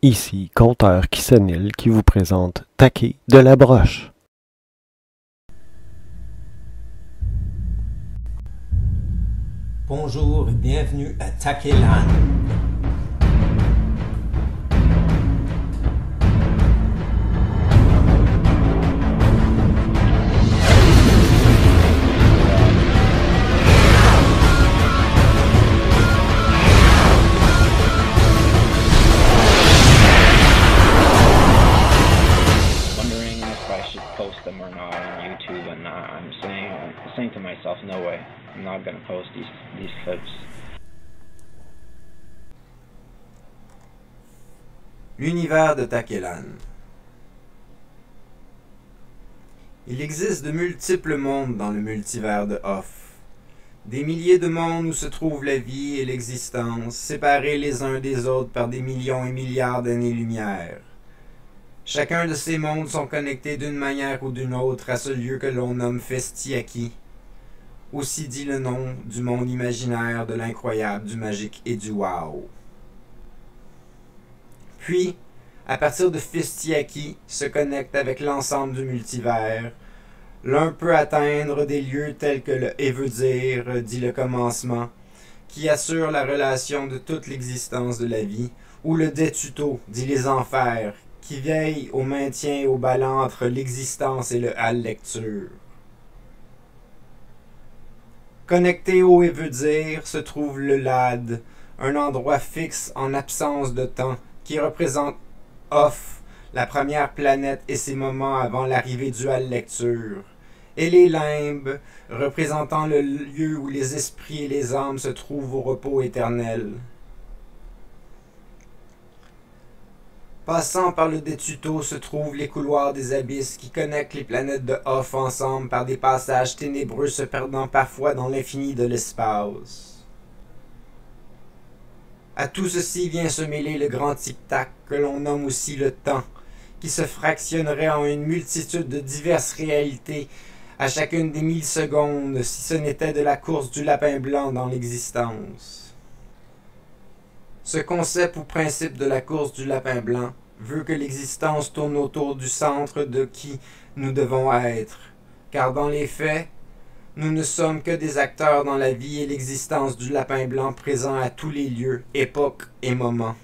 Ici, Conteur Kissonil qui vous présente Taquet de la Broche. Bonjour et bienvenue à Taquelan. Post them or not on YouTube, and I'm saying to myself, no way, I'm not gonna post these clips. L'univers de Taquelan. Il existe de multiples mondes dans le multivers de Off. Des milliers de mondes où se trouve la vie et l'existence, séparés les uns des autres par des millions et milliards d'années-lumière. Chacun de ces mondes sont connectés d'une manière ou d'une autre à ce lieu que l'on nomme Festiaki. Aussi dit le nom du monde imaginaire, de l'incroyable, du magique et du wow. Puis, à partir de Festiaki, se connecte avec l'ensemble du multivers. L'un peut atteindre des lieux tels que le Et veut dire, dit le commencement, qui assure la relation de toute l'existence de la vie, ou le Detuto, dit les enfers, qui veille au maintien et au ballon entre l'existence et le hall-lecture. Connecté au Et veut dire se trouve le Lad, un endroit fixe en absence de temps qui représente Off, la première planète et ses moments avant l'arrivée du hall-lecture, et les limbes, représentant le lieu où les esprits et les âmes se trouvent au repos éternel. Passant par le Detuto se trouvent les couloirs des abysses qui connectent les planètes de Off ensemble par des passages ténébreux se perdant parfois dans l'infini de l'espace. À tout ceci vient se mêler le grand tic-tac que l'on nomme aussi le temps, qui se fractionnerait en une multitude de diverses réalités à chacune des millisecondes si ce n'était de la course du lapin blanc dans l'existence. Ce concept ou principe de la course du lapin blanc veut que l'existence tourne autour du centre de qui nous devons être, car dans les faits, nous ne sommes que des acteurs dans la vie et l'existence du lapin blanc présent à tous les lieux, époques et moments.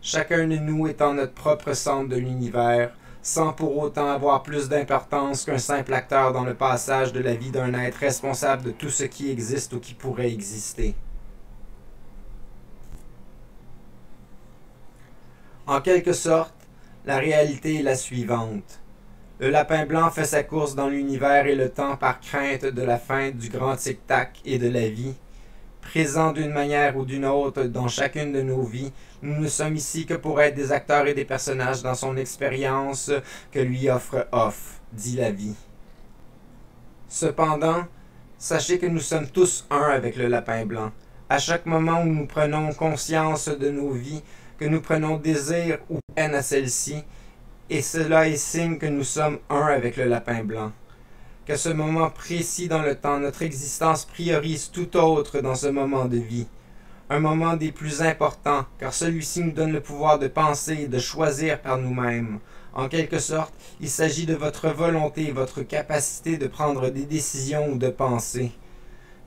Chacun de nous étant notre propre centre de l'univers, sans pour autant avoir plus d'importance qu'un simple acteur dans le passage de la vie d'un être responsable de tout ce qui existe ou qui pourrait exister. En quelque sorte, la réalité est la suivante. Le lapin blanc fait sa course dans l'univers et le temps par crainte de la fin du grand tic-tac et de la vie. Présent d'une manière ou d'une autre dans chacune de nos vies, nous ne sommes ici que pour être des acteurs et des personnages dans son expérience que lui offre Off, dit la vie. Cependant, sachez que nous sommes tous un avec le lapin blanc. À chaque moment où nous prenons conscience de nos vies, que nous prenons désir ou haine à celle-ci, et cela est signe que nous sommes un avec le lapin blanc. Qu'à ce moment précis dans le temps, notre existence priorise tout autre dans ce moment de vie. Un moment des plus importants, car celui-ci nous donne le pouvoir de penser et de choisir par nous-mêmes. En quelque sorte, il s'agit de votre volonté et votre capacité de prendre des décisions ou de penser.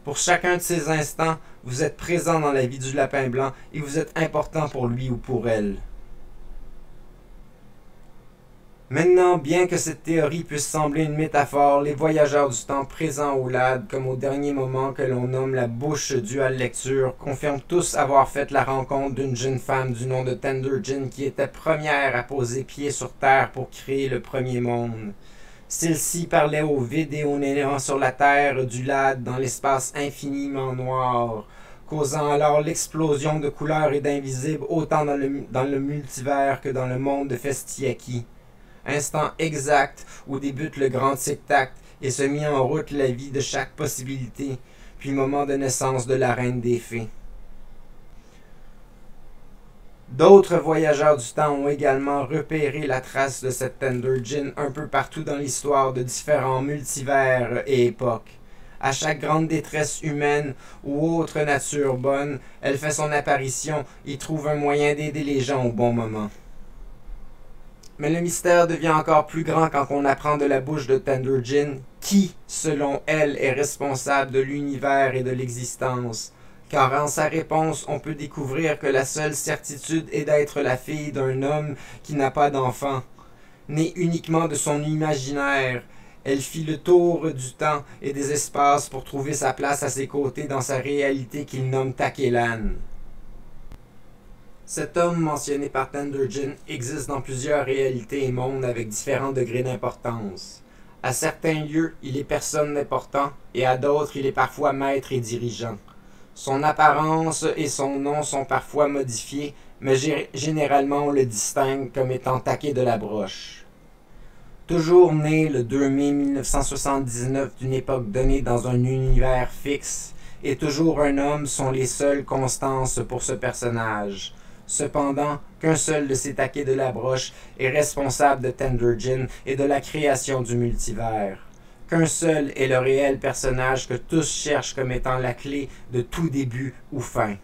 Pour chacun de ces instants, vous êtes présent dans la vie du lapin blanc et vous êtes important pour lui ou pour elle. Maintenant, bien que cette théorie puisse sembler une métaphore, les voyageurs du temps présents au LAD, comme au dernier moment que l'on nomme la bouche du hall-lecture, confirment tous avoir fait la rencontre d'une jeune femme du nom de Tenderjin qui était première à poser pied sur Terre pour créer le premier monde. Celle-ci parlait au vide et au néant sur la terre du LAD dans l'espace infiniment noir, causant alors l'explosion de couleurs et d'invisibles autant dans le multivers que dans le monde de Festiaki. Instant exact où débute le grand tic-tac et se mit en route la vie de chaque possibilité, puis moment de naissance de la reine des fées. D'autres voyageurs du temps ont également repéré la trace de cette Tenderjin un peu partout dans l'histoire de différents multivers et époques. À chaque grande détresse humaine ou autre nature bonne, elle fait son apparition et trouve un moyen d'aider les gens au bon moment. Mais le mystère devient encore plus grand quand on apprend de la bouche de Tendergin qui, selon elle, est responsable de l'univers et de l'existence. Car en sa réponse, on peut découvrir que la seule certitude est d'être la fille d'un homme qui n'a pas d'enfant. Née uniquement de son imaginaire, elle fit le tour du temps et des espaces pour trouver sa place à ses côtés dans sa réalité qu'il nomme Takellan. Cet homme mentionné par Tendergin existe dans plusieurs réalités et mondes avec différents degrés d'importance. À certains lieux, il est personne d'important et à d'autres, il est parfois maître et dirigeant. Son apparence et son nom sont parfois modifiés, mais généralement on le distingue comme étant Take de la Broche. Toujours né le 2 mai 1979 d'une époque donnée dans un univers fixe, et toujours un homme sont les seules constances pour ce personnage. Cependant, qu'un seul de ces Take de la Broche est responsable de Tendergin et de la création du multivers. Qu'un seul est le réel personnage que tous cherchent comme étant la clé de tout début ou fin.